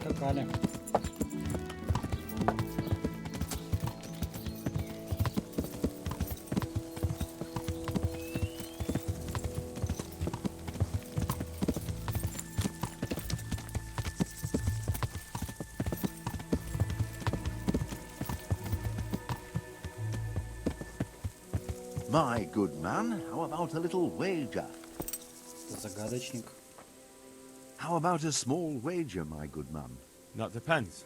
Поскакали. My good man, how about a little wager? Загадочник. How about a small wager, my good man? That depends.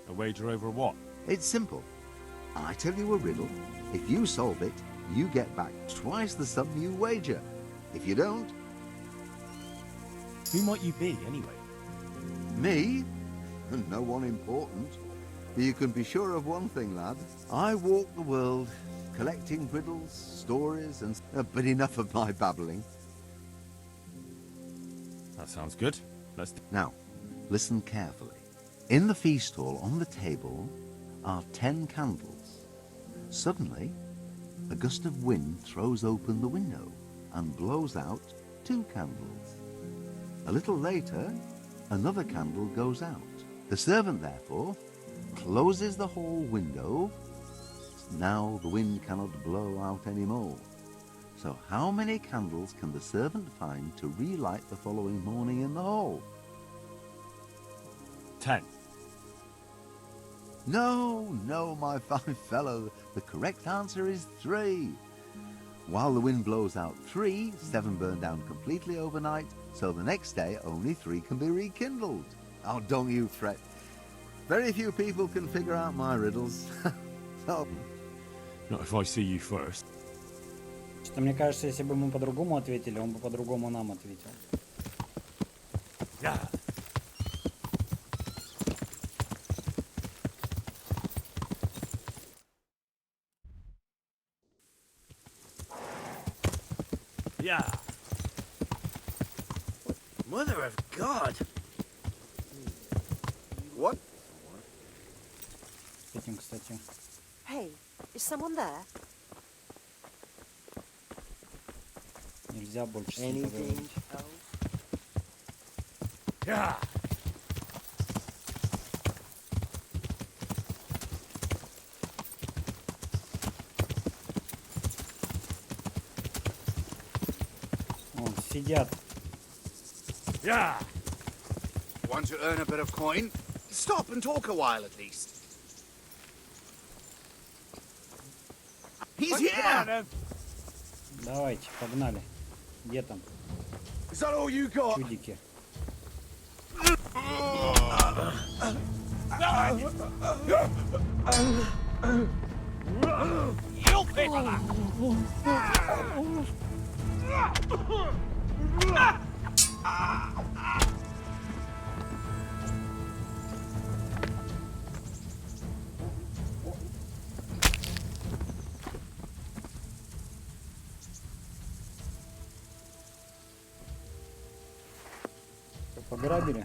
A wager over what? It's simple. I tell you a riddle. If you solve it, you get back twice the sum you wager. If you don't, Who might you be, anyway? me? No one important. But you can be sure of one thing, lad. I walk the world, collecting riddles, stories, and... but enough of my babbling. That sounds good. Let's... Now, listen carefully. In the feast hall on the table are 10 candles. Suddenly, a gust of wind throws open the window and blows out 2 candles. A little later, another candle goes out. The servant, therefore, closes the hall window. Now the wind cannot blow out any more. So how many candles can the servant find to relight the following morning in the hall? 10. No, my fine fellow. The correct answer is 3. While the wind blows out 3, 7 burn down completely overnight, so the next day only 3 can be rekindled. Oh, don't you fret. Very few people can figure out my riddles. Oh. Not if I see you first. Что мне кажется, если бы мы по-другому ответили, он бы по-другому нам ответил. Yeah. Yeah. Mother of God! What? С этим, кстати. Hey, is someone there? Нельзя больше с ним поговорить. Yeah. Вон, сидят. Yeah. Want to earn a bit of coin? Stop and talk a while at least. He's here! Давайте, погнали. Где там Is that all you got? чудики? You'll pay for that. Пограбили?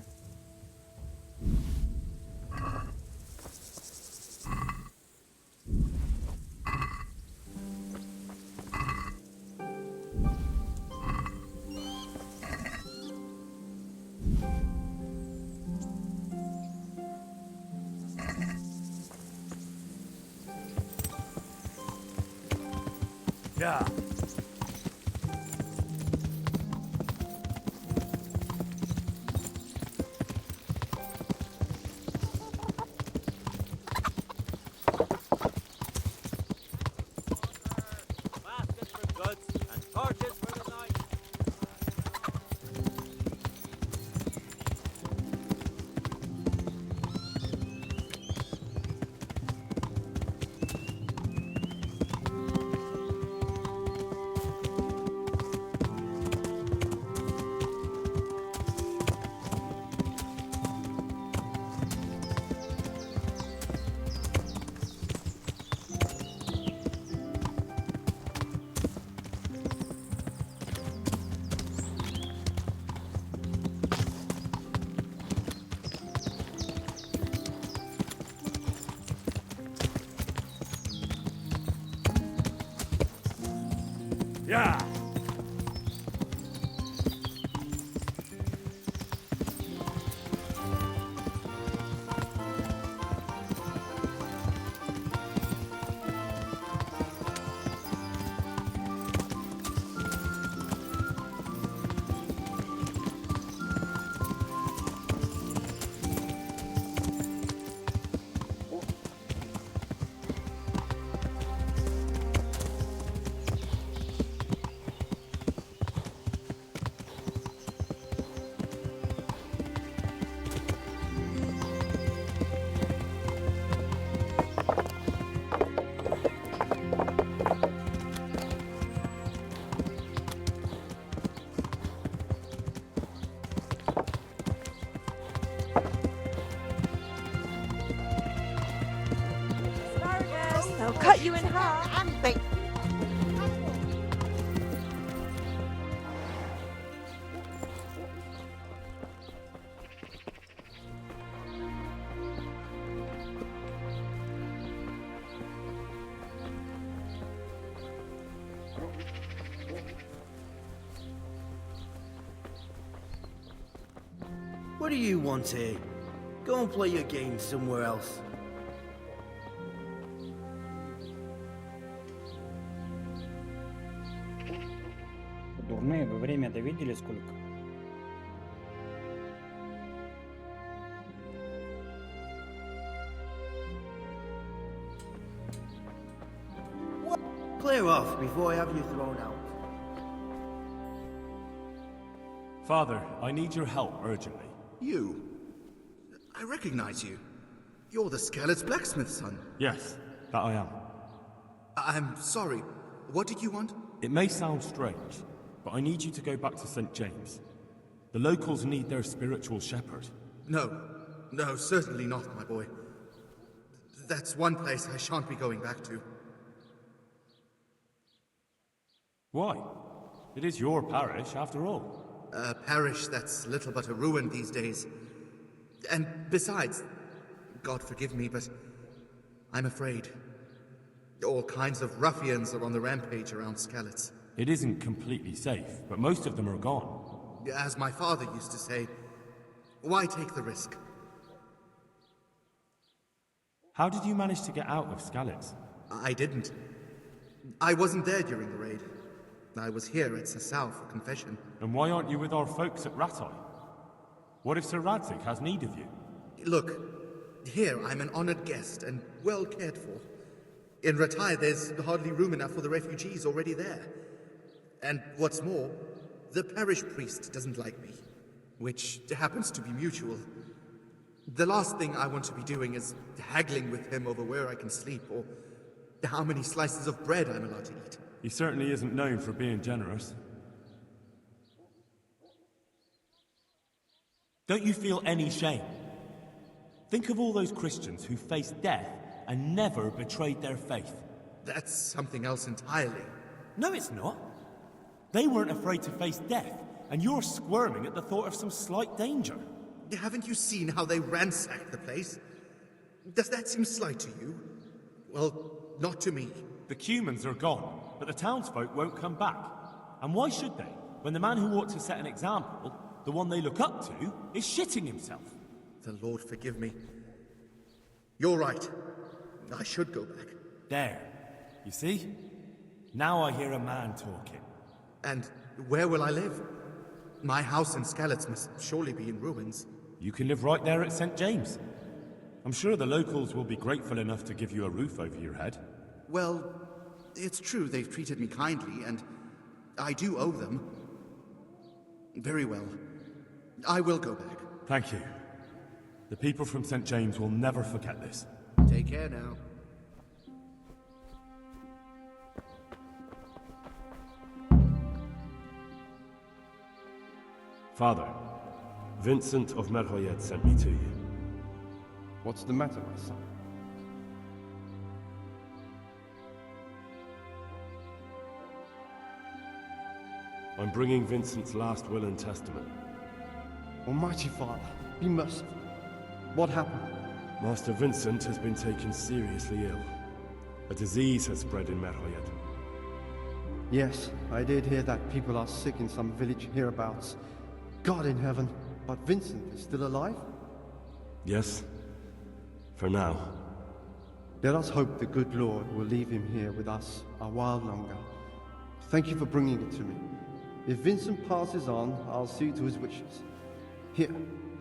Yeah. Baskets for goods and torches for the night. Yeah. I'll cut you in half and bake. What do you want here? Go and play your game somewhere else. Дурные, вы время-то видели сколько? Clear off before I have you thrown out. Father, I need your help urgently. You? I recognize you. You're the Skelett's blacksmith's son. Yes, that I am. I'm sorry. What did you want? It may sound strange, but I need you to go back to St. James. The locals need their spiritual shepherd. No, certainly not, my boy. That's one place I shan't be going back to. Why? It is your parish, after all. A parish that's little but a ruin these days. And besides, God forgive me, but I'm afraid. All kinds of ruffians are on the rampage around Skelett's. It isn't completely safe, but most of them are gone. As my father used to say, why take the risk? How did you manage to get out of Skalitz? I didn't. I wasn't there during the raid. I was here at Sasau for confession. And why aren't you with our folks at Rattay? What if Sir Radzig has need of you? Look, here I'm an honored guest and well cared for. In Rattay, there's hardly room enough for the refugees already there. And what's more, the parish priest doesn't like me, which happens to be mutual. The last thing I want to be doing is haggling with him over where I can sleep or how many slices of bread I'm allowed to eat. He certainly isn't known for being generous. Don't you feel any shame? Think of all those Christians who faced death and never betrayed their faith. That's something else entirely. No, it's not. They weren't afraid to face death, and you're squirming at the thought of some slight danger. Haven't you seen how they ransacked the place? Does that seem slight to you? Well, not to me. The Cumans are gone, but the townsfolk won't come back. And why should they, when the man who ought to set an example, the one they look up to, is shitting himself? The Lord forgive me. You're right. I should go back. There. You see? Now I hear a man talking. And where will I live? My house in Skalitz must surely be in ruins. You can live right there at St. James. I'm sure the locals will be grateful enough to give you a roof over your head. Well, it's true they've treated me kindly, and I do owe them. Very well. I will go back. Thank you. The people from St. James will never forget this. Take care now. Father, Vincent of Merhoyet sent me to you. What's the matter, my son? I'm bringing Vincent's last will and testament. Almighty Father, be merciful. What happened? Master Vincent has been taken seriously ill. A disease has spread in Merhoyet. Yes, I did hear that people are sick in some village hereabouts. God in heaven, but Vincent is still alive? Yes, for now. Let us hope the good Lord will leave him here with us a while longer. Thank you for bringing it to me. If Vincent passes on, I'll see to his wishes. Here,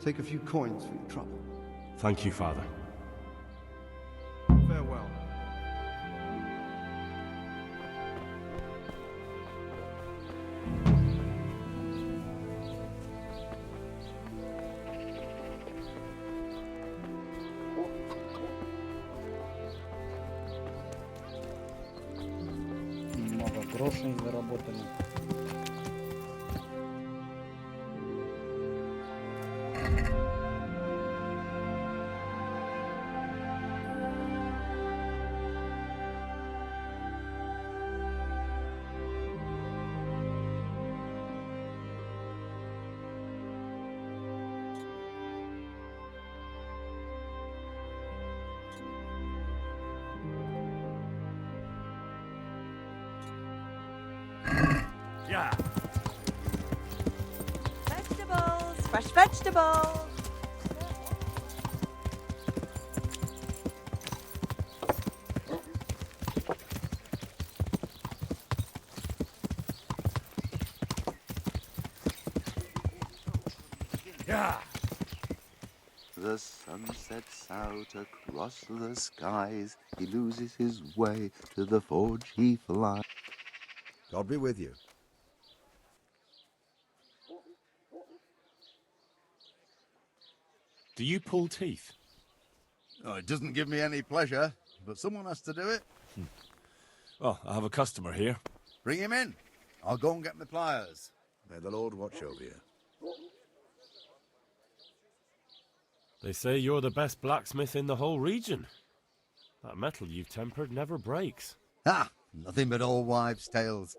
take a few coins for your trouble. Thank you, Father. Farewell. Много грошей заработали. Yeah. Vegetables, fresh vegetables. Yeah. The sun sets out across the skies. He loses his way, to the forge he flies. God be with you. Do you pull teeth? Oh, it doesn't give me any pleasure, but someone has to do it. Well, I have a customer here. Bring him in. I'll go and get my pliers. May the Lord watch over you. They say you're the best blacksmith in the whole region. That metal you've tempered never breaks. Ah, nothing but old wives' tales.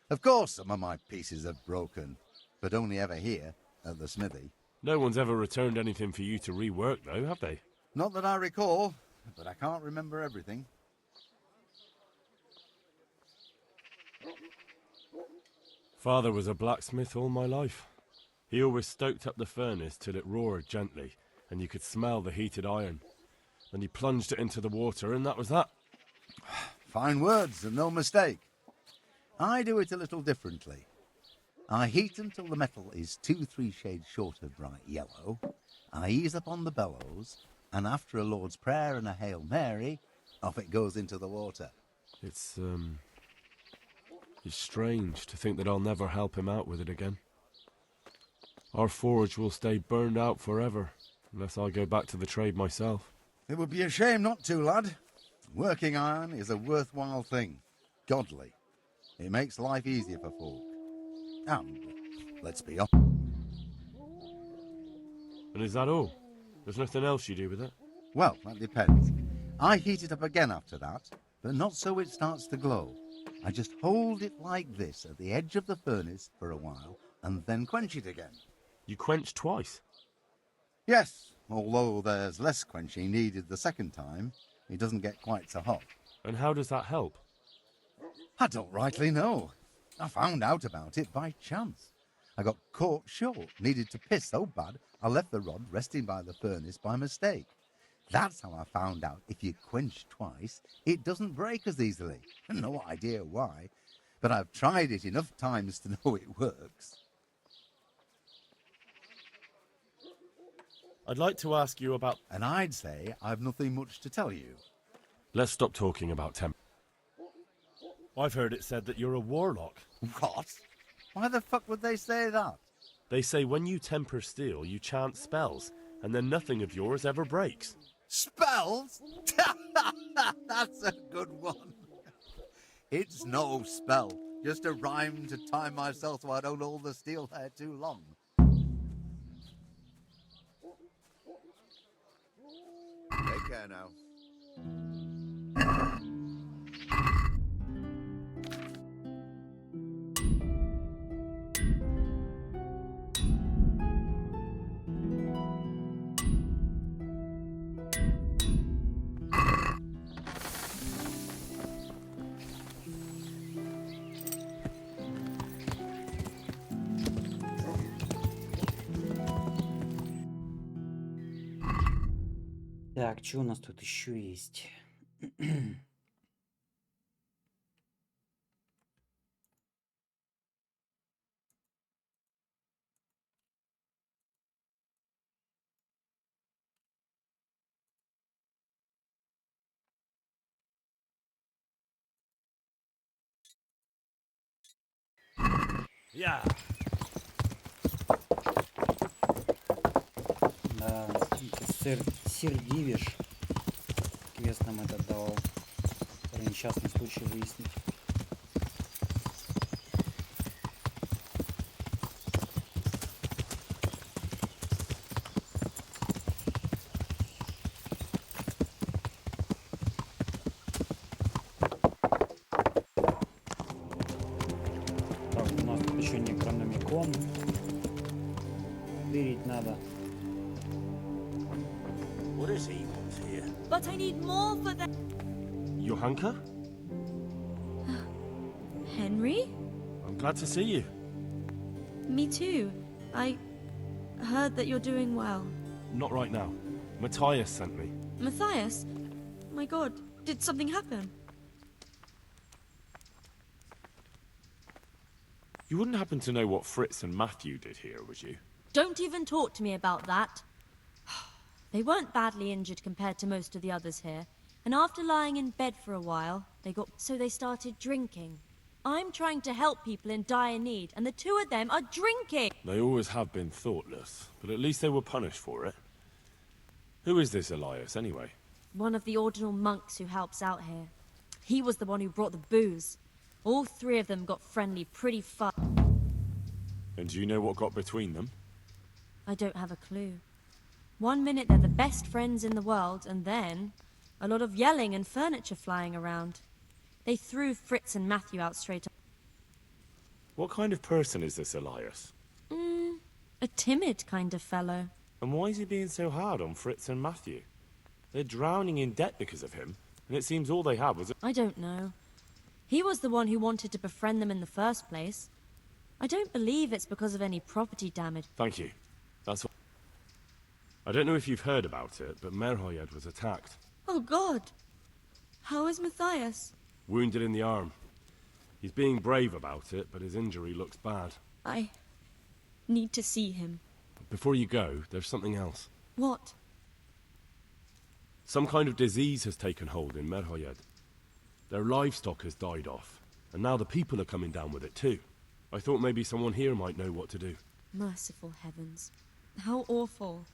Of course some of my pieces have broken, but only ever here, at the smithy. No one's ever returned anything for you to rework, though, have they? Not that I recall, but I can't remember everything. Father was a blacksmith all my life. He always stoked up the furnace till it roared gently, and you could smell the heated iron. Then he plunged it into the water, and that was that. Fine words, and no mistake. I do it a little differently. I heat until the metal is 2-3 shades short of bright yellow. I ease up on the bellows, and after a Lord's Prayer and a Hail Mary, off it goes into the water. It's strange to think that I'll never help him out with it again. Our forge will stay burned out forever, unless I go back to the trade myself. It would be a shame not to, lad. Working iron is a worthwhile thing. Godly. It makes life easier for folk. And, let's be honest. And is that all? There's nothing else you do with it? Well, that depends. I heat it up again after that, but not so it starts to glow. I just hold it like this at the edge of the furnace for a while, and then quench it again. You quench twice? Yes, although there's less quenching needed the second time, it doesn't get quite so hot. And how does that help? I don't rightly know. I found out about it by chance. I got caught short, needed to piss so bad, I left the rod resting by the furnace by mistake. That's how I found out if you quench twice, it doesn't break as easily. No idea why, but I've tried it enough times to know it works. I'd like to ask you about... And I'd say I've nothing much to tell you. Let's stop talking about temp. I've heard it said that you're a warlock. What? Why the fuck would they say that? They say when you temper steel, you chant spells, and then nothing of yours ever breaks. Spells? That's a good one. It's no spell, just a rhyme to time myself so I don't hold the steel hair too long. Take care now. Так, что у нас тут еще есть? Yeah. Да, сир Дивиш. Квест нам этот давал. Про несчастный случай выяснить. Так, у нас тут еще некрономикон. Тырить надо. What does he want here? But I need more for the... Johanka? Henry? I'm Glad to see you. Me too. I heard that you're doing well. Not right now. Matthias sent me. Matthias? My god, did something happen? You wouldn't happen to know what Fritz and Matthew did here, would you? Don't even talk to me about that. They weren't badly injured compared to most of the others here, and after lying in bed for a while, so they started drinking. I'm trying to help people in dire need, and the two of them are drinking! They always have been thoughtless, but at least they were punished for it. Who is this Elias, anyway? One of the ordinal monks who helps out here. He was the one who brought the booze. All three of them got friendly pretty fast. And do you know what got between them? I don't have a clue. 1 minute they're the best friends in the world, and then a lot of yelling and furniture flying around. They threw Fritz and Matthew out straight up. What kind of person is this Elias? A timid kind of fellow. And why is he being so hard on Fritz and Matthew? They're drowning in debt because of him, and it seems all they had was I don't know. He was the one who wanted to befriend them in the first place. I don't believe it's because of any property damage. Thank you. That's all. I don't know if you've heard about it, but Merhoyed was attacked. Oh God! How is Matthias? Wounded in the arm. He's being brave about it, but his injury looks bad. I need to see him. Before you go, there's something else. What? Some kind of disease has taken hold in Merhoyed. Their livestock has died off, and now the people are coming down with it too. I thought maybe someone here might know what to do. Merciful heavens. How awful.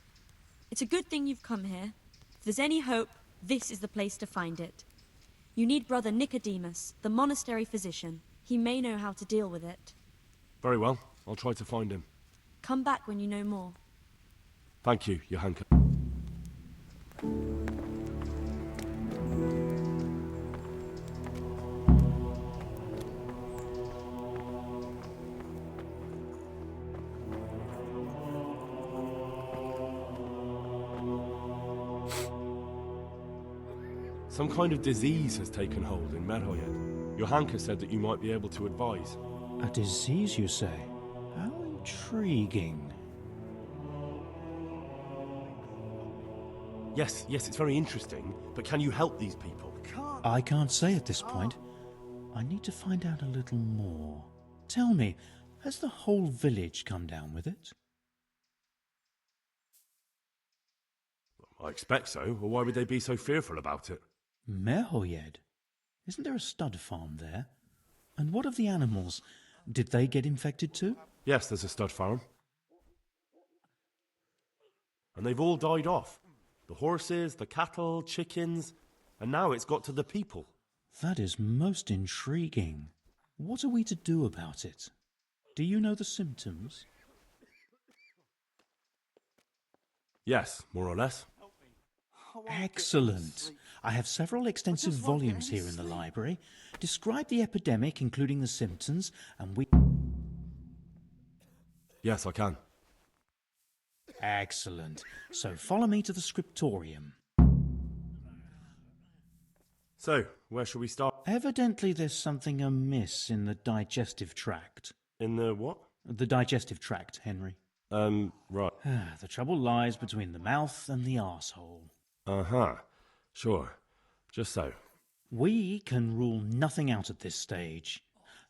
It's a good thing you've come here. If there's any hope, this is the place to find it. You need Brother Nicodemus, the monastery physician. He may know how to deal with it. Very well. I'll try to find him. Come back when you know more. Thank you, Johanka. Some kind of disease has taken hold in Merhoyed. Johanka said that you might be able to advise. A disease, you say? How intriguing. Yes, it's very interesting, but can you help these people? I can't say at this point. I need to find out a little more. Tell me, has the whole village come down with it? I expect so, or why would they be so fearful about it? Merhoyed? Isn't there a stud farm there? And what of the animals? Did they get infected too? Yes, there's a stud farm. And they've all died off. The horses, the cattle, chickens, and now it's got to the people. That is most intriguing. What are we to do about it? Do you know the symptoms? Yes, more or less. Excellent. I have several extensive volumes here in the library. Describe the epidemic, including the symptoms, and we... Yes, I can. Excellent. So follow me to the scriptorium. So, where shall we start? Evidently there's something amiss in the digestive tract. In the what? The digestive tract, Henry. Right. The trouble lies between the mouth and the arsehole. Uh-huh. Sure. Just so. We can rule nothing out at this stage.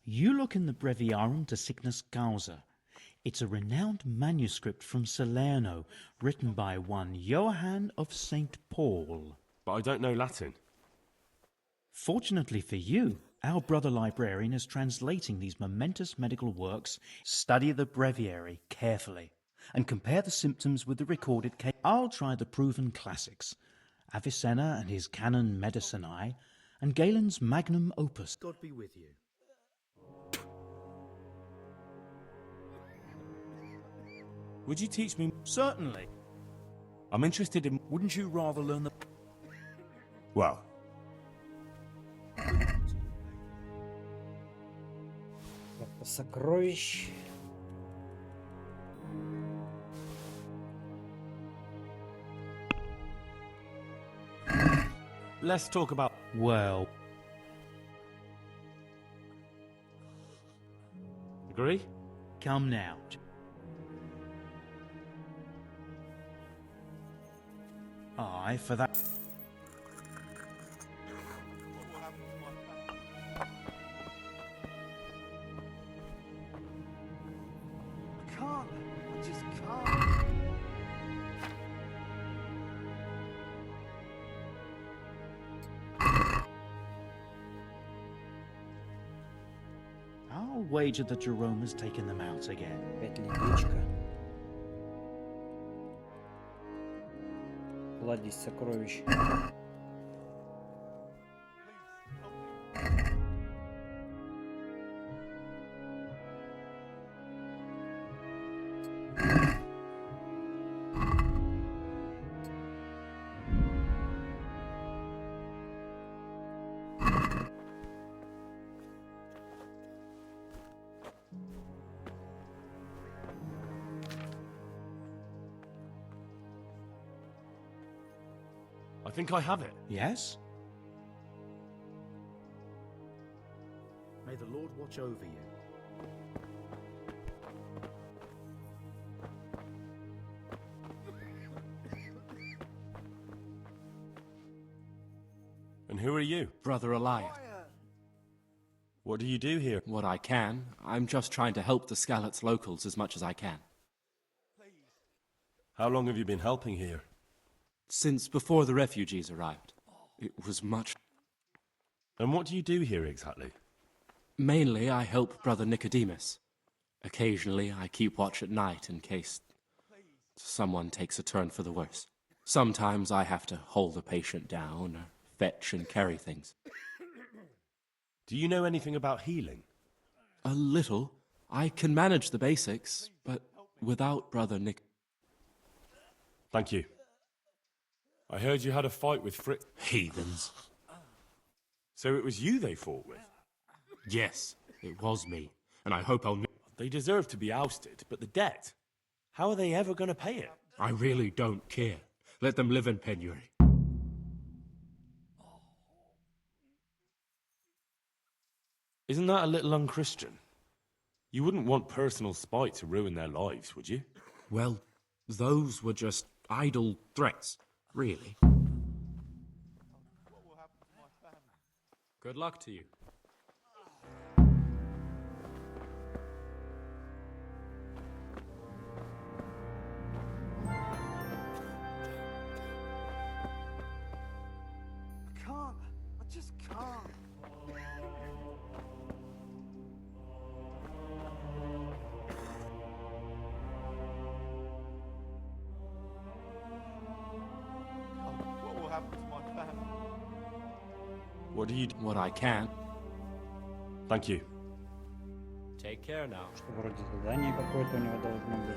You look in the Breviarum de Sickness Causa. It's a renowned manuscript from Salerno, written by one Johann of St. Paul. But I don't know Latin. Fortunately for you, our brother librarian is translating these momentous medical works. Study the breviary carefully and compare the symptoms with the recorded case. I'll try the proven classics, Avicenna and his Canon Medicinae, and Galen's magnum opus. God be with you. Would you teach me? Certainly. I'm interested in... Wouldn't you rather learn the... Well... Сокровищ. Let's talk about... Well... Agree? Come now. Aye, for that. I can't. I just can't. I'll wager that Jerome has taken them out again. Опять левичка. Кладезь сокровищ. I think I have it. Yes? May the Lord watch over you. And who are you? Brother Elias. What do you do here? What I can. I'm just trying to help the Skalitz locals as much as I can. How long have you been helping here? Since before the refugees arrived. It was much... And what do you do here exactly? Mainly, I help Brother Nicodemus. Occasionally, I keep watch at night in case someone takes a turn for the worse. Sometimes I have to hold a patient down, or fetch and carry things. Do you know anything about healing? A little. I can manage the basics, but without Brother Nick... Thank you. I heard you had a fight with Heathens. So it was you they fought with? Yes, it was me, and I hope I'll... They deserve to be ousted, but the debt? How are they ever going to pay it? I really don't care. Let them live in penury. Isn't that a little unchristian? You wouldn't want personal spite to ruin their lives, would you? Well, those were just idle threats, really. Good luck to you. I can't. I just can't. What will happen to my family? What do you do? What I can. Thank you. Take care now. Что вроде задание какое-то у него должно быть.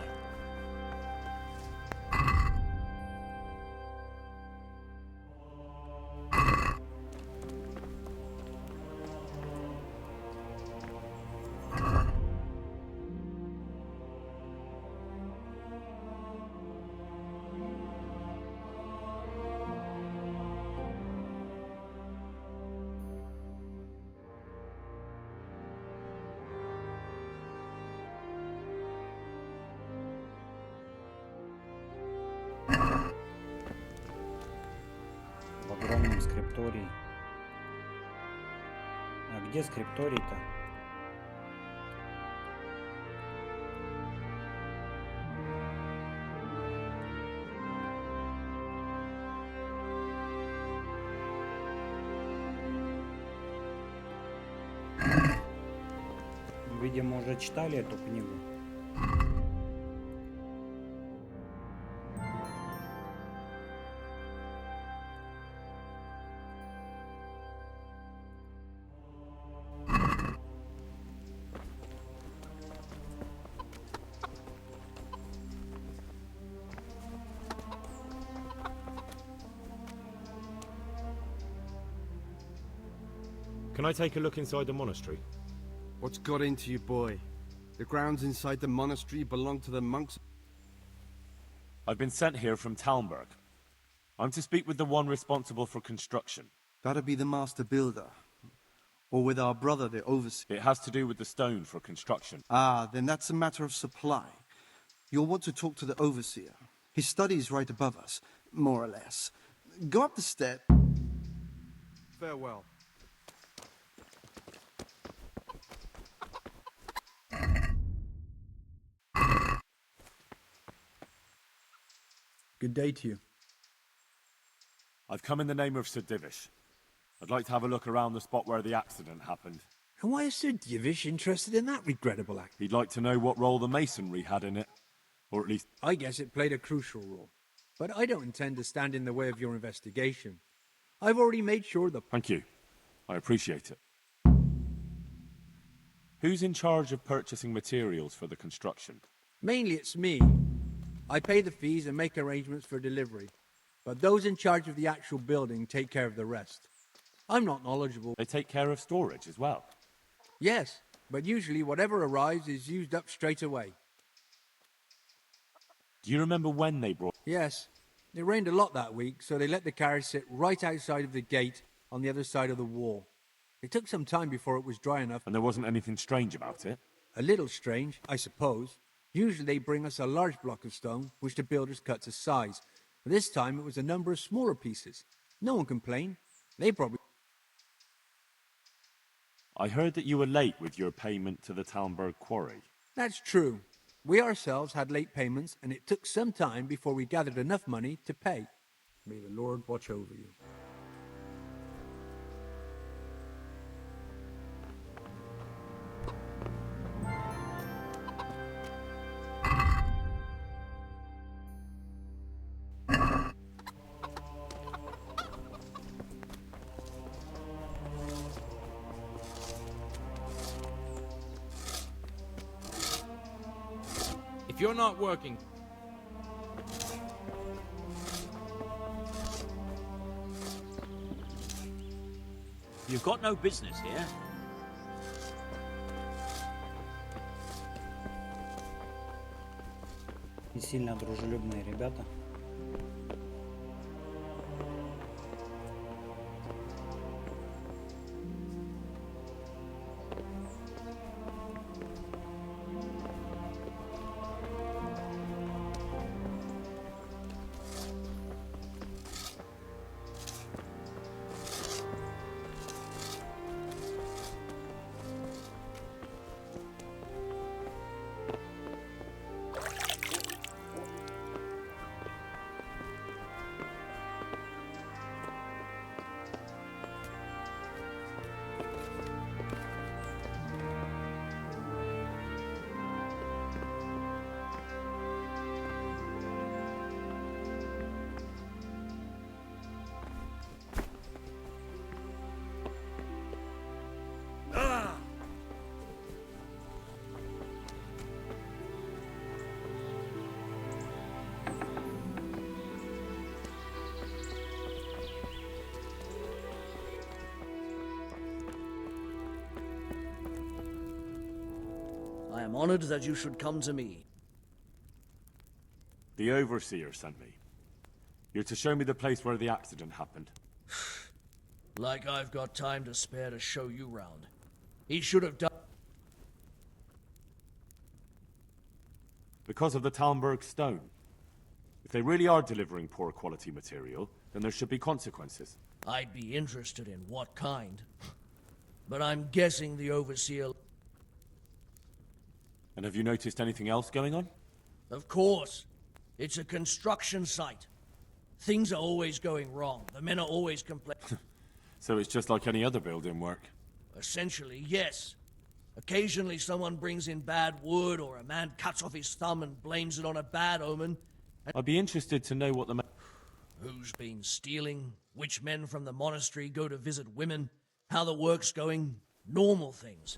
В огромном скриптории. А где скрипторий-то? Видимо, уже читали эту книгу. Can I take a look inside the monastery? What's got into you, boy? The grounds inside the monastery belong to the monks. I've been sent here from Talmberg. I'm to speak with the one responsible for construction. That'd be the master builder. or with our brother, the overseer? It has to do with the stone for construction. Ah, then that's a matter of supply. You'll want to talk to the overseer. His study is right above us, more or less. Go up the step. Farewell. Good day to you. I've come in the name of Sir Divish. I'd like to have a look around the spot where the accident happened. And why is Sir Divish interested in that regrettable act? He'd like to know what role the masonry had in it. Or at least... I guess it played a crucial role. But I don't intend to stand in the way of your investigation. I've already made sure the... Thank you. I appreciate it. Who's in charge of purchasing materials for the construction? Mainly it's me. I pay the fees and make arrangements for delivery. But those in charge of the actual building take care of the rest. I'm not knowledgeable. They take care of storage as well? Yes, but usually whatever arrives is used up straight away. Do you remember when they brought... Yes. It rained a lot that week, so they let the carriage sit right outside of the gate on the other side of the wall. It took some time before it was dry enough. And there wasn't anything strange about it? A little strange, I suppose. Usually they bring us a large block of stone, which the builders cut to size. But this time it was a number of smaller pieces. No one complained. They probably... I heard that you were late with your payment to the Talmberg quarry. That's true. We ourselves had late payments, and it took some time before we gathered enough money to pay. May the Lord watch over you. If you're not working... You've got no business here. Не сильно дружелюбные ребята. I am honored that you should come to me. The overseer sent me. You're to show me the place where the accident happened. Like I've got time to spare to show you round. He should have done... Because of the Talmberg stone. If they really are delivering poor quality material, then there should be consequences. I'd be interested in what kind. But I'm guessing the overseer... And have you noticed anything else going on? Of course. It's a construction site. Things are always going wrong. The men are always complaining. So it's just like any other building work? Essentially, yes. Occasionally someone brings in bad wood, or a man cuts off his thumb and blames it on a bad omen. I'd be interested to know what the... Who's been stealing, which men from the monastery go to visit women, how the work's going, normal things.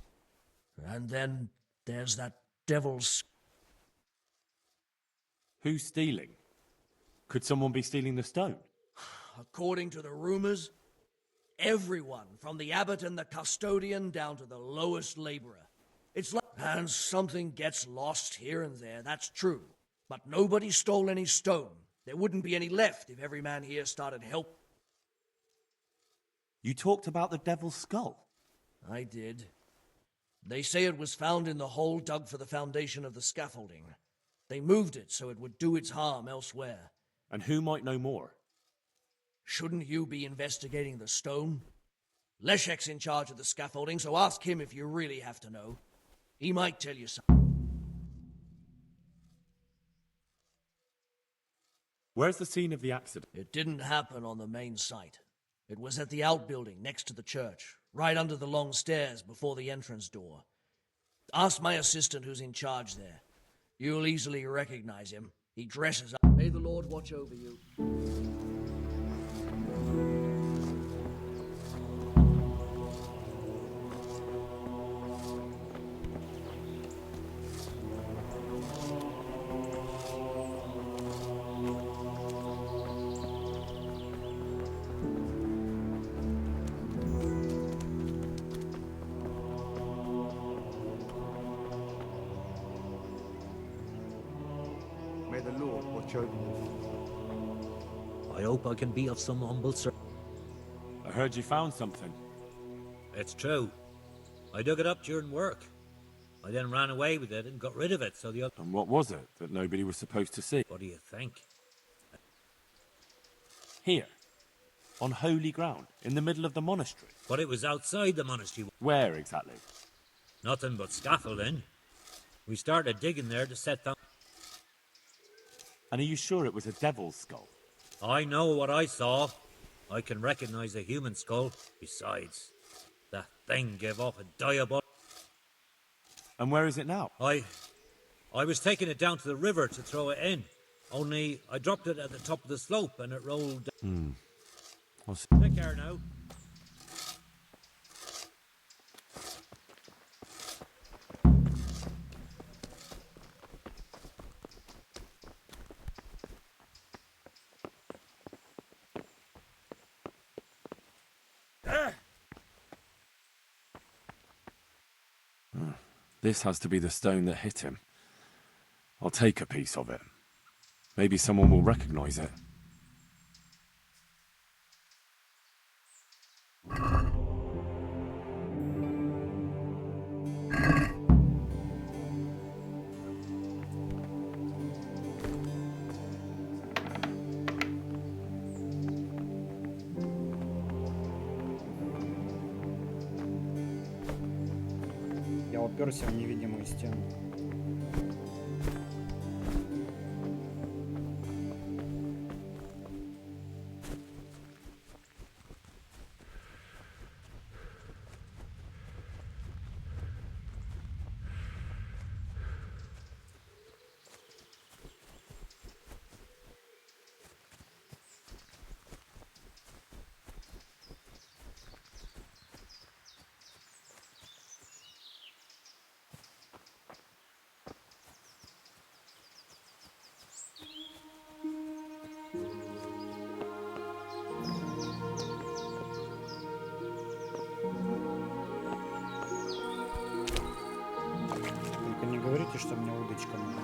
And then there's that devil's... Who's stealing? Could someone be stealing the stone? According to the rumors, everyone, from the abbot and the custodian down to the lowest laborer. It's like... And something gets lost here and there, that's true. But nobody stole any stone. There wouldn't be any left if every man here started help. You talked about the devil's skull? I did. They say it was found in the hole dug for the foundation of the scaffolding. They moved it so it would do its harm elsewhere. And who might know more? Shouldn't you be investigating the stone? Leszek's in charge of the scaffolding, so ask him if you really have to know. He might tell you something. Where's the scene of the accident? It didn't happen on the main site. It was at the outbuilding next to the church, right under the long stairs before the entrance door. Ask my assistant who's in charge there. You'll easily recognize him. He dresses up. May the Lord watch over you. May the Lord watch over you. I hope I can be of some humble service. I heard you found something. It's true. I dug it up during work. I then ran away with it and got rid of it, so the other... And what was it that nobody was supposed to see? What do you think? Here. On holy ground, in the middle of the monastery. But it was outside the monastery. Where exactly? Nothing but scaffolding. We started digging there to set down... And are you sure it was a devil's skull? I know what I saw. I can recognize a human skull. Besides, that thing gave off a diabolical... And where is it now? I was taking it down to the river to throw it in. Only I dropped it at the top of the slope and it rolled... Take care now. This has to be the stone that hit him. I'll take a piece of it. Maybe someone will recognize it. Я уперся в невидимую стену. Только не говорите, что мне удочка нужна.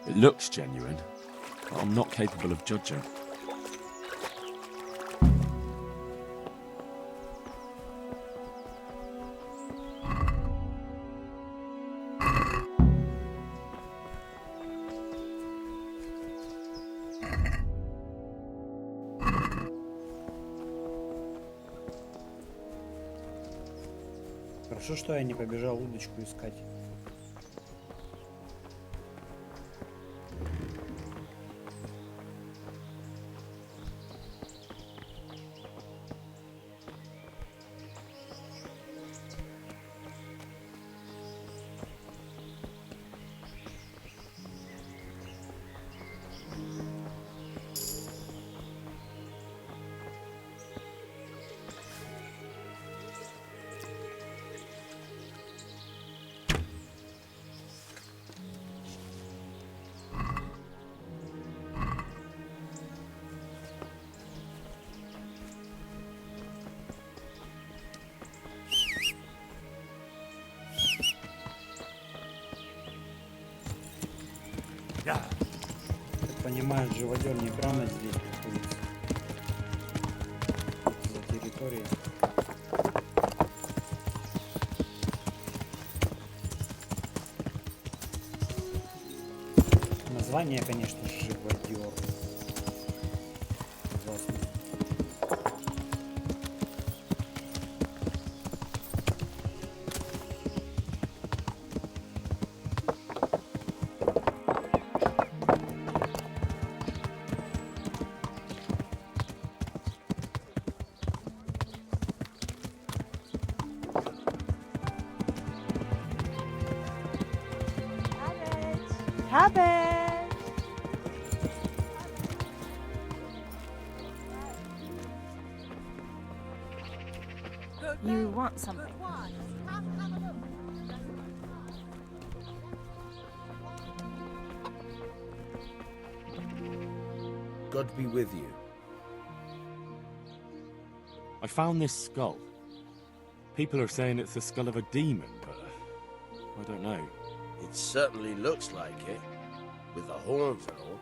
It looks genuine, but I'm not capable of judging. Хорошо, что я не побежал удочку искать. Я так понимаю, живодер не прямо здесь находится. За территорией. Название, конечно, живодер. Ужасно. Cabbage! You want something? God be with you. I found this skull. People are saying it's the skull of a demon, but I don't know. It certainly looks like it, with the horns and all.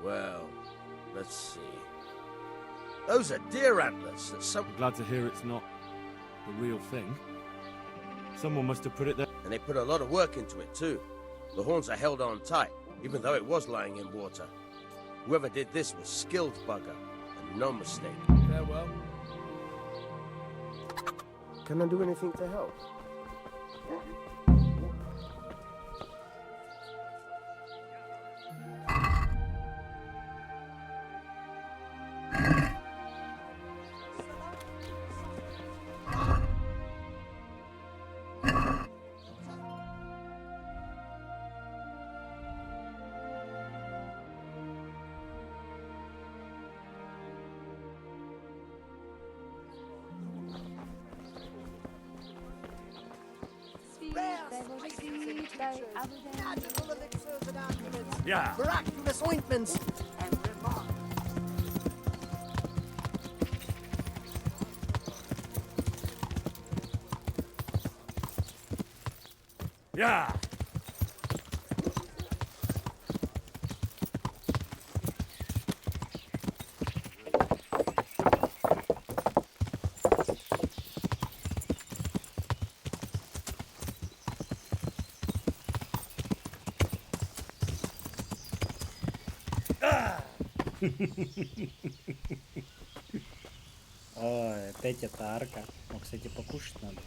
Well, let's see. Those are deer antlers that some... I'm glad to hear it's not the real thing. Someone must have put it there. And they put a lot of work into it too. The horns are held on tight, even though it was lying in water. Whoever did this was skilled bugger, and no mistake. Farewell. Can I do anything to help? Yeah. Miraculous ointments. Yeah. Ой, опять эта арка. Ну, кстати, покушать надо.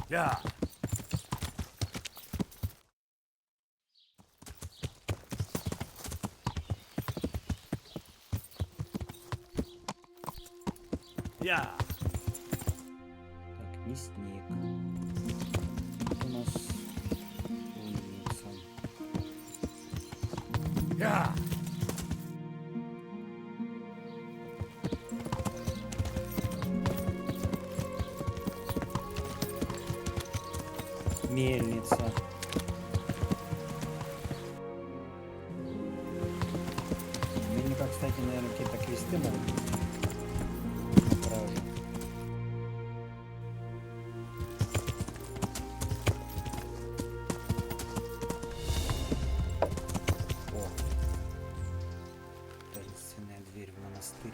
Yeah. Yeah. Так, мясник. Тут у нас курица. Yeah. Мельница. Мельника, кстати, наверное, какие-то квесты могут быть на продажу. О, таинственная дверь в монастырь.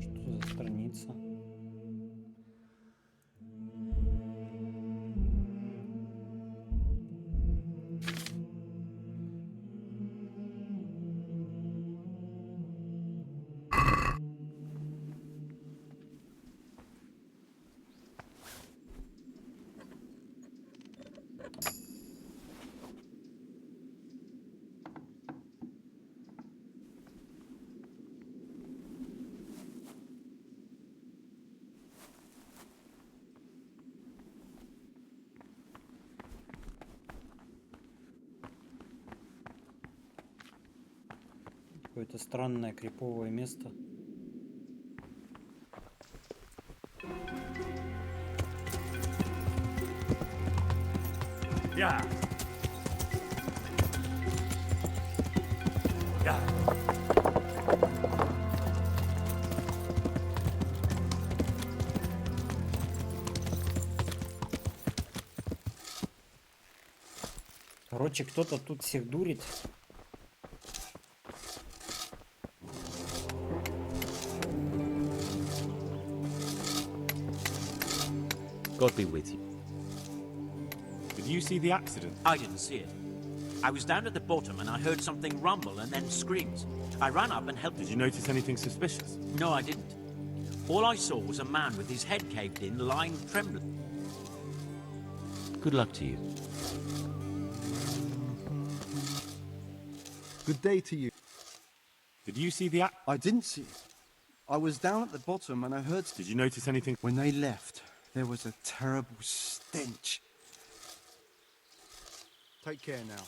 Что за страница? Какое-то странное криповое место. Yeah. Yeah. Короче, кто-то тут всех дурит. God be with you. Did you see the accident? I didn't see it. I was down at the bottom and I heard something rumble and then screams. I ran up and helped. Did you notice anything suspicious? No, I didn't. All I saw was a man with his head caved in, lying trembling. Good luck to you. Good day to you. Did you see the I didn't see it. I was down at the bottom and I heard... Did you notice anything? When they left, there was a terrible stench. Take care now.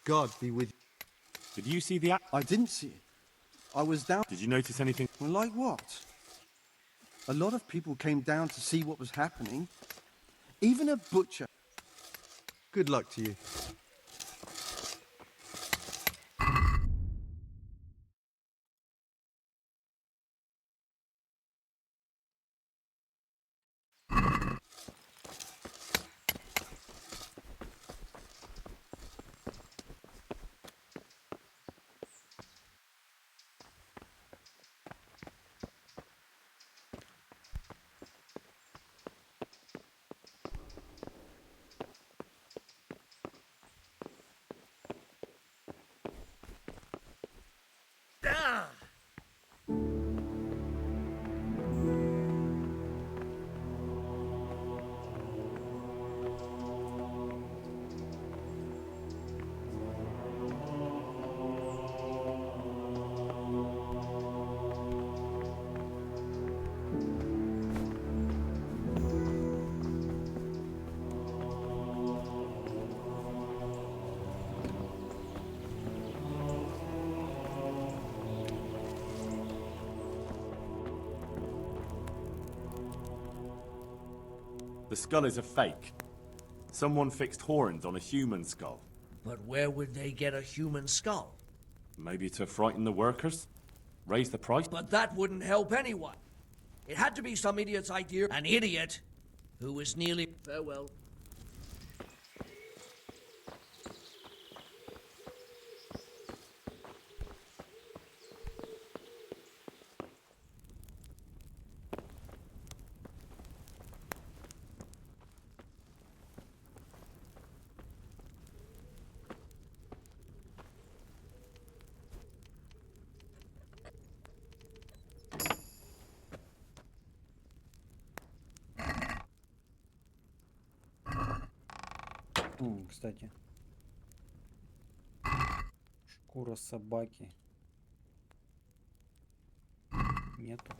God be with you. Did you see the I didn't see it. I was down... Did you notice anything? Well, like what? A lot of people came down to see what was happening. Even a butcher. Good luck to you. The skull is a fake. Someone fixed horns on a human skull. But where would they get a human skull? Maybe to frighten the workers? Raise the price? But that wouldn't help anyone. It had to be some idiot's idea. An idiot who was nearly... Farewell. Кстати, шкура собаки нету.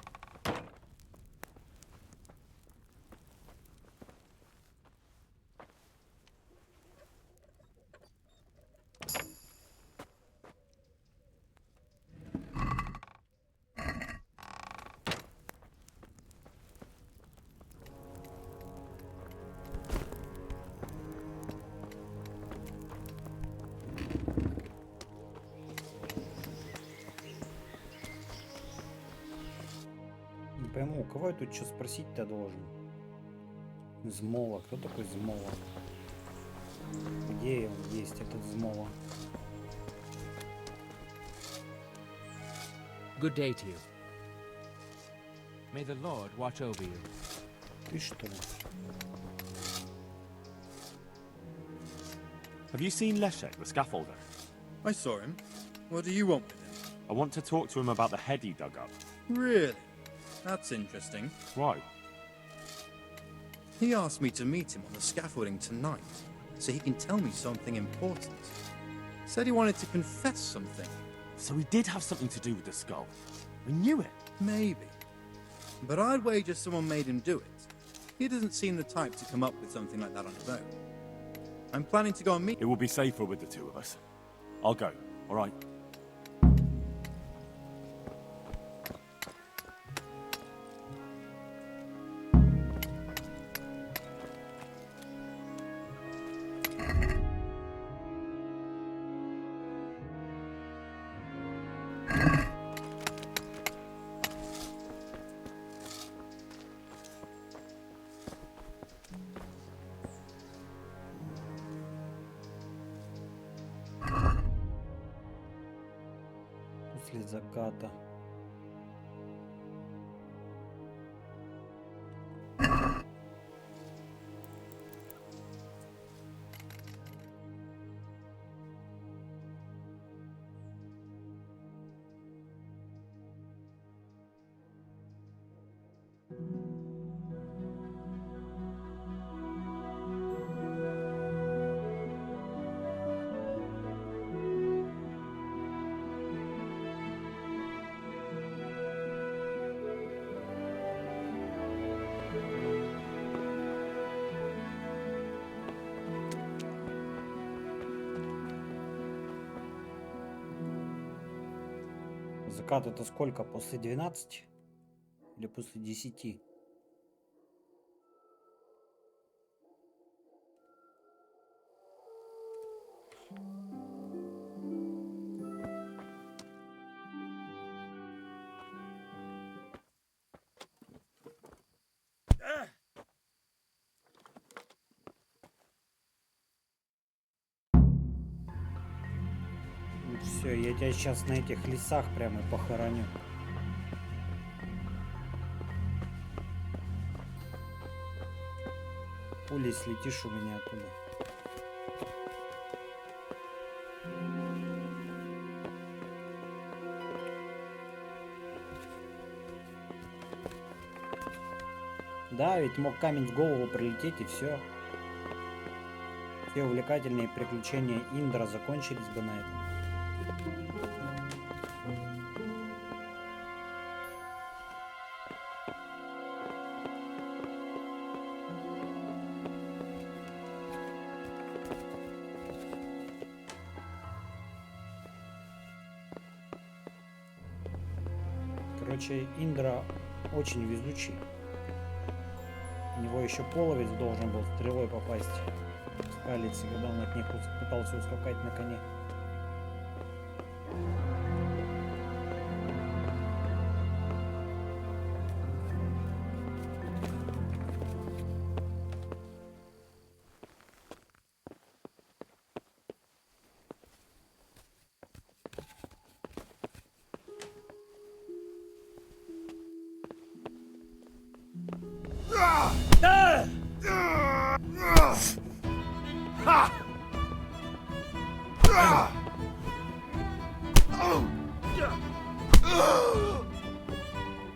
Не пойму, у кого я тут что спросить-то должен? Змова. Кто такой Змова? Где он есть, этот Змова? Good day to you. May the Lord watch over you. Ты что ли? Have you seen Leszek, the scaffolder? I saw him. What do you want with him? I want to talk to him about the head he dug up. Really? That's interesting. Why? He asked me to meet him on the scaffolding tonight, so he can tell me something important. Said he wanted to confess something. So he did have something to do with the skull. We knew it. Maybe. But I'd wager someone made him do it. He doesn't seem the type to come up with something like that on his own. I'm planning to go and meet... It will be safer with the two of us. I'll go, all right? После заката. Закат это сколько? После 12? Или после 10? Все, я тебя сейчас на этих лесах прямо и похороню. Пулей слетишь у меня оттуда. Да, ведь мог камень в голову прилететь и все. Все увлекательные приключения Индра закончились бы на этом. Короче, Индра очень везучий. У него Его еще половец должен был стрелой попасть в скалицы, когда он от них пытался ускакать на коне.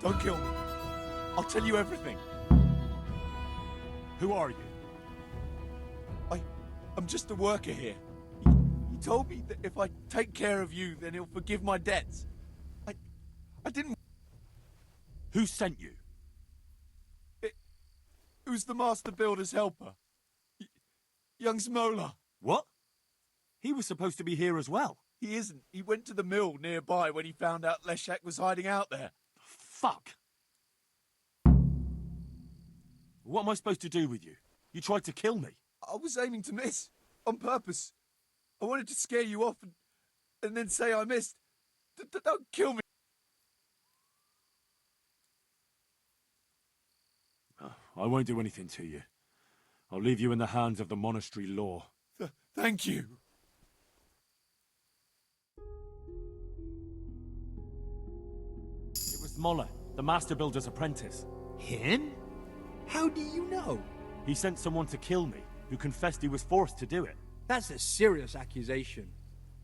Don't kill me. I'll tell you everything. Who are you? I'm just a worker here. He told me that if I take care of you, then he'll forgive my debts. I didn't... Who sent you? It was the Master Builder's helper. Young Smola. What? He was supposed to be here as well. He isn't. He went to the mill nearby when he found out Leshak was hiding out there. Fuck. What am I supposed to do with you? You tried to kill me. I was aiming to miss. On purpose. I wanted to scare you off and then say I missed. Don't kill me. I won't do anything to you. I'll leave you in the hands of the monastery law. Thank you. It was Moller, the master builder's apprentice. Him? How do you know? He sent someone to kill me, who confessed he was forced to do it. That's a serious accusation.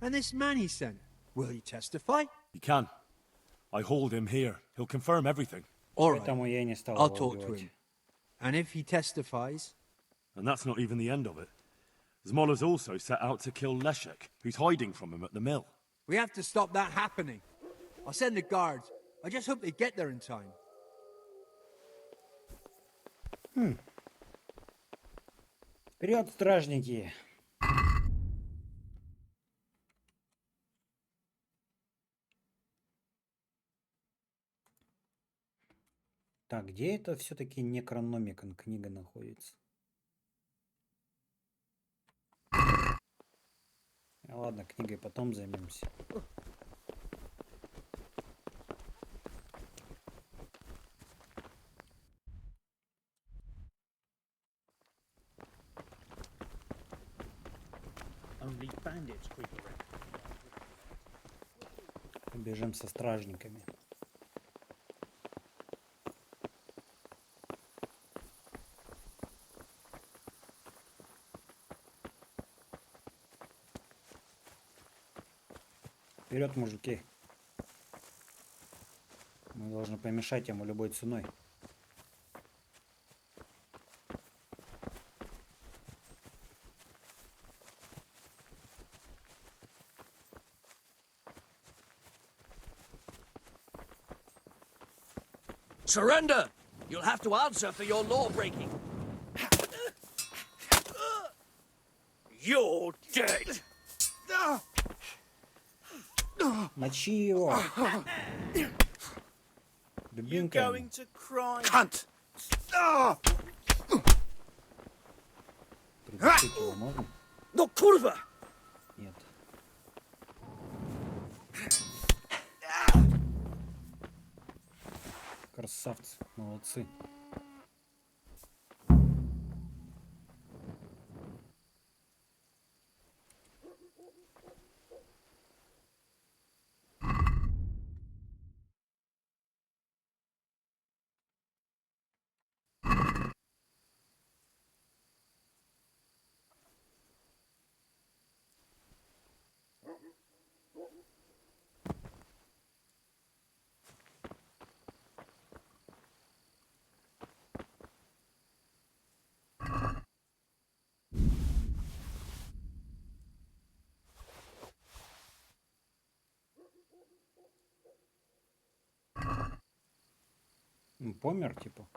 And this man he sent, will he testify? He can. I hold him here. He'll confirm everything. All right. Поэтому я и не стал I'll его talk to убивать. him. And if he testifies... And that's not even the end of it. Zmola's also set out to kill Leshek, who's hiding from him at the mill. We have to stop that happening. I'll send the guards. I just hope they get there in time. Вперед, стражники! Так, где это все-таки Некрономикон книга находится? Ладно, книгой потом займемся. Only bandits creep around. Бежим со стражниками. Вперед, мужики. Мы должны помешать ему любой ценой. Surrender! You'll have to answer for your law breaking. You're dead! Мочи его! Дубинками. Cunt! Придушить его можно? No kurwa! Нет. Красавцы, молодцы. Помер, типа.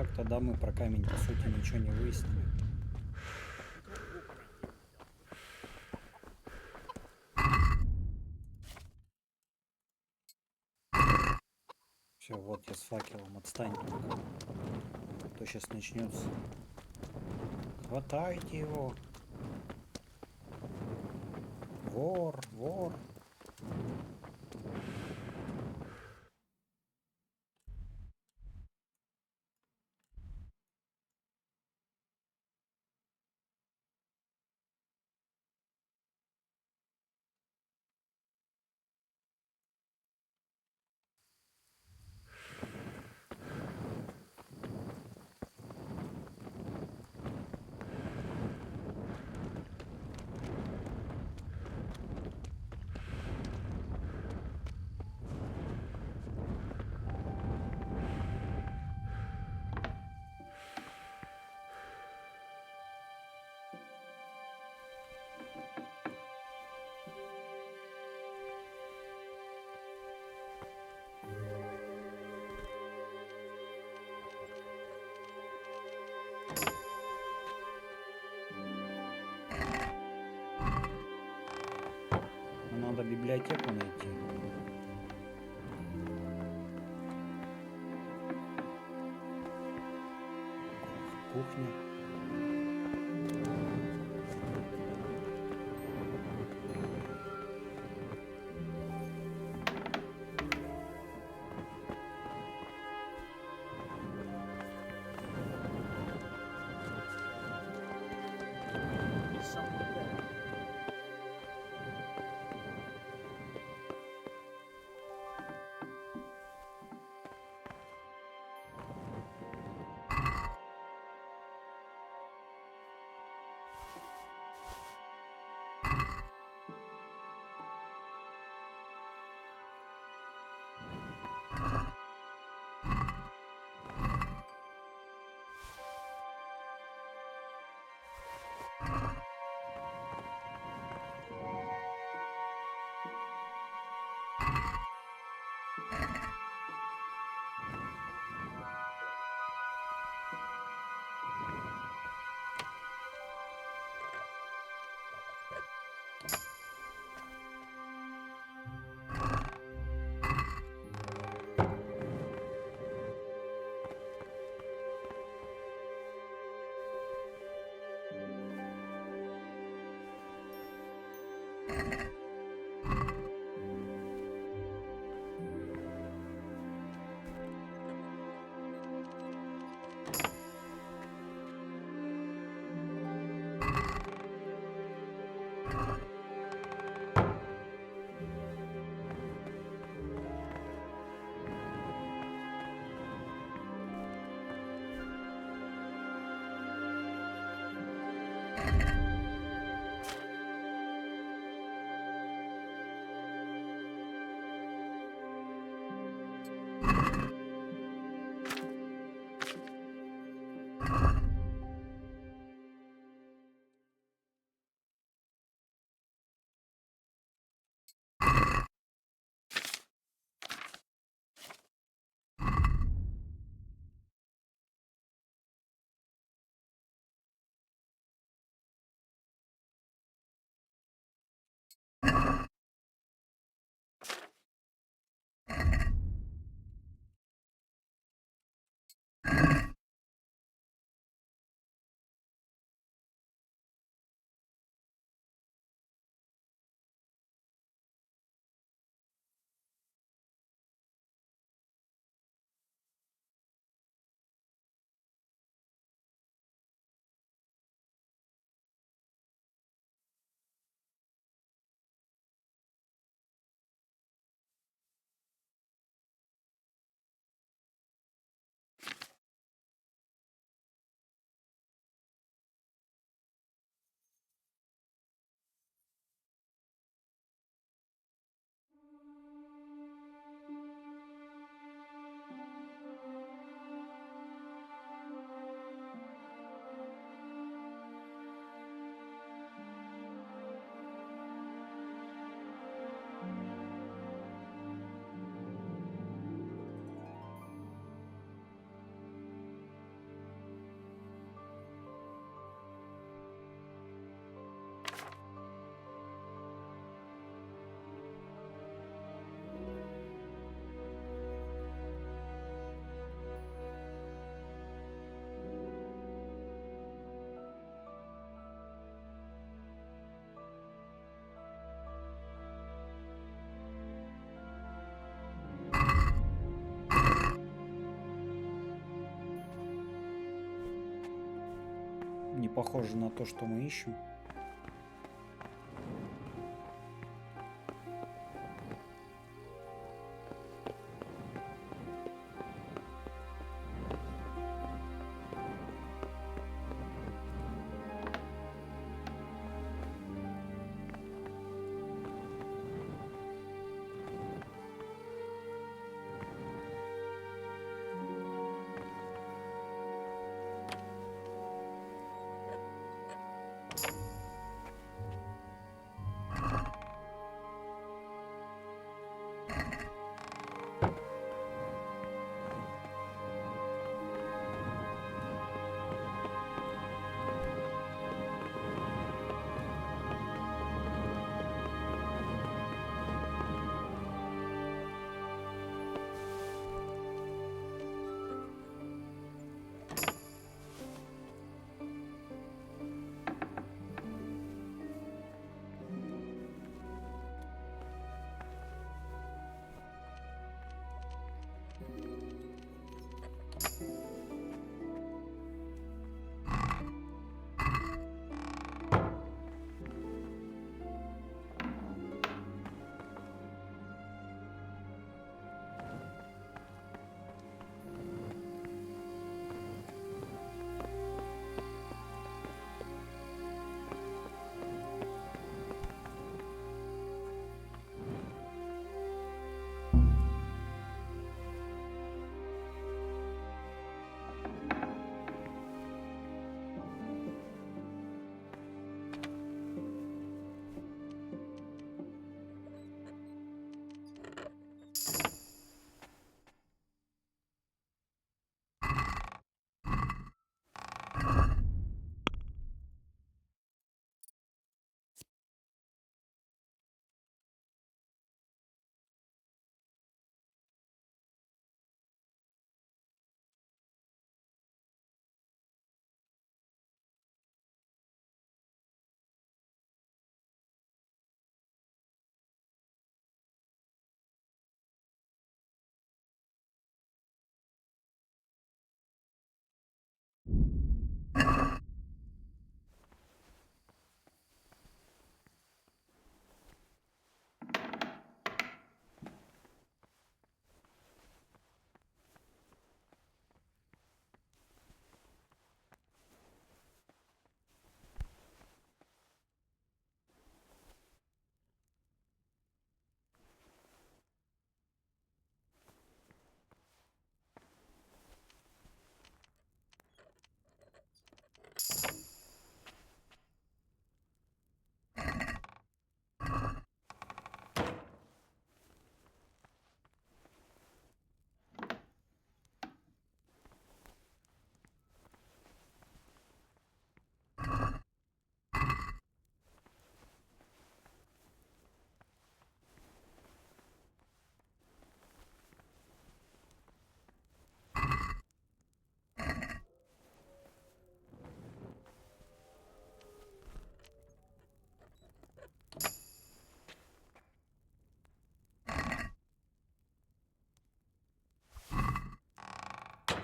как тогда мы про камень, по сути, ничего не выяснили? Все, вот я с факелом, отстань только. А то сейчас начнется. Хватайте его. Вор, вор. Надо библиотеку найти. Кухня. Не похоже на то, что мы ищем.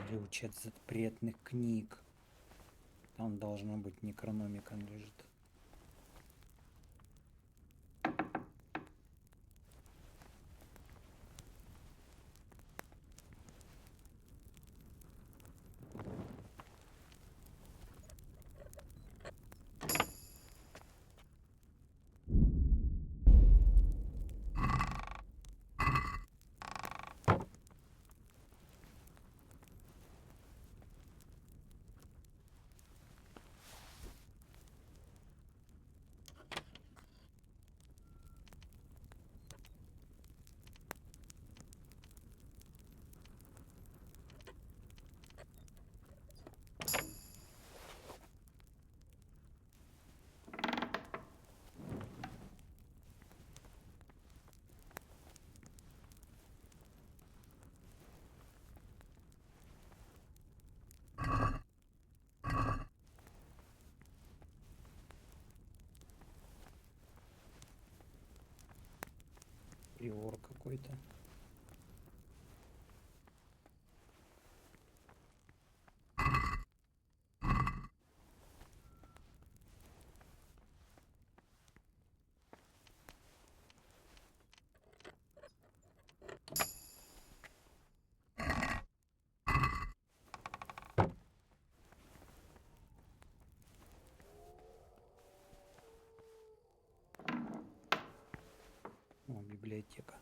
Ключ от запретных книг. Там должно быть некрономика лежит. Приор какой-то. библиотека.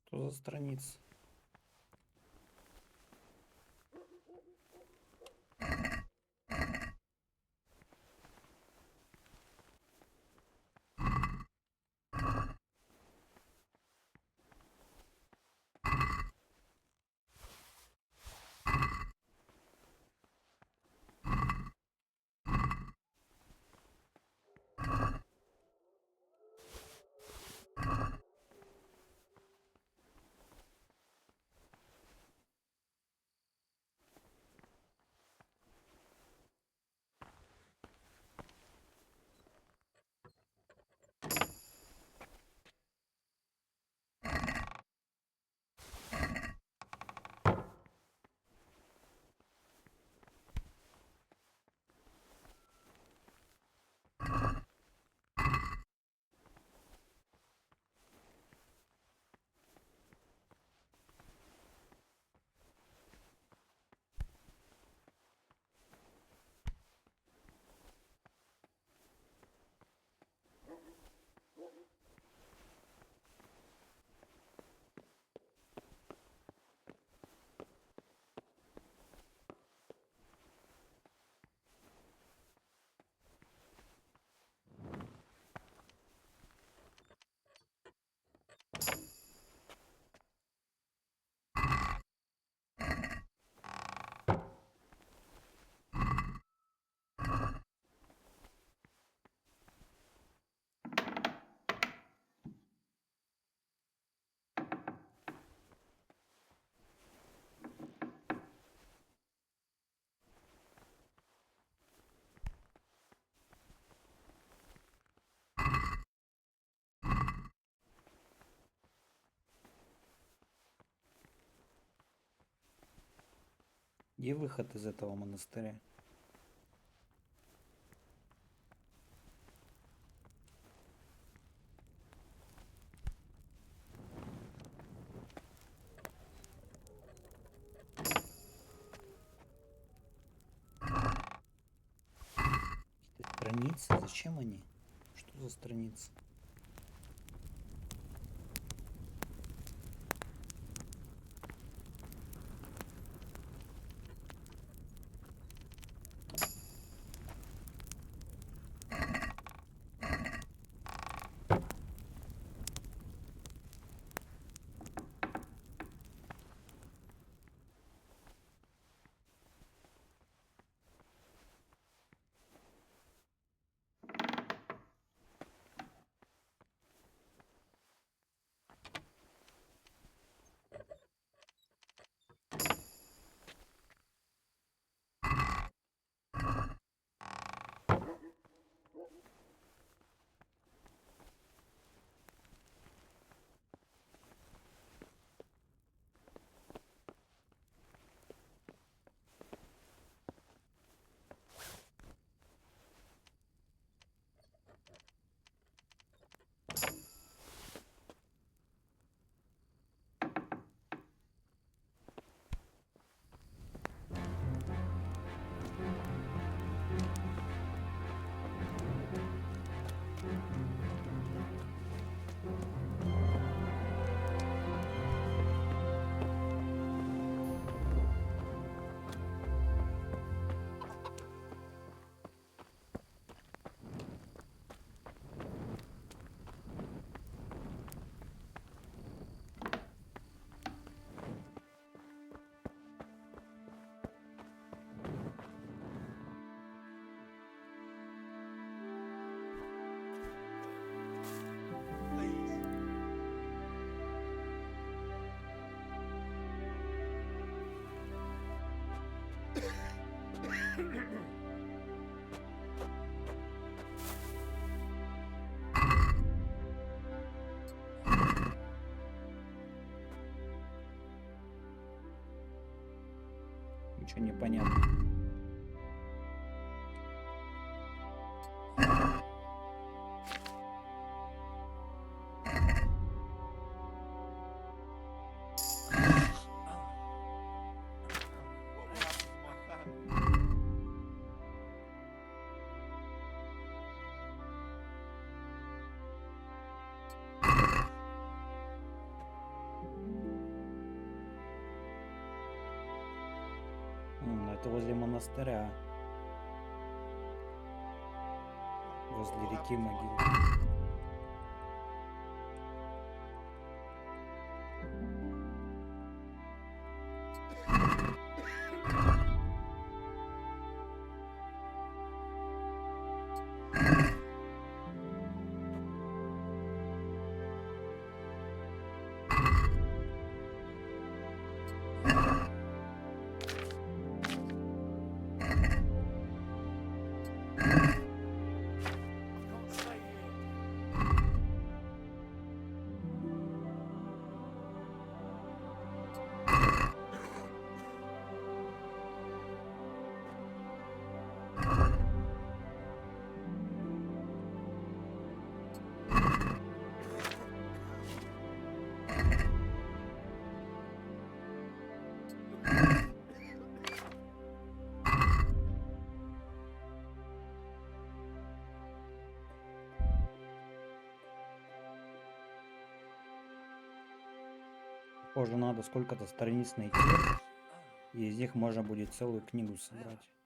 Что за страница? Где выход из этого монастыря? Страницы? Зачем они? Что за страницы? Ничего не понятно. Это возле монастыря. Возле реки могилы. Позже надо сколько-то страниц найти, и из них можно будет целую книгу собрать.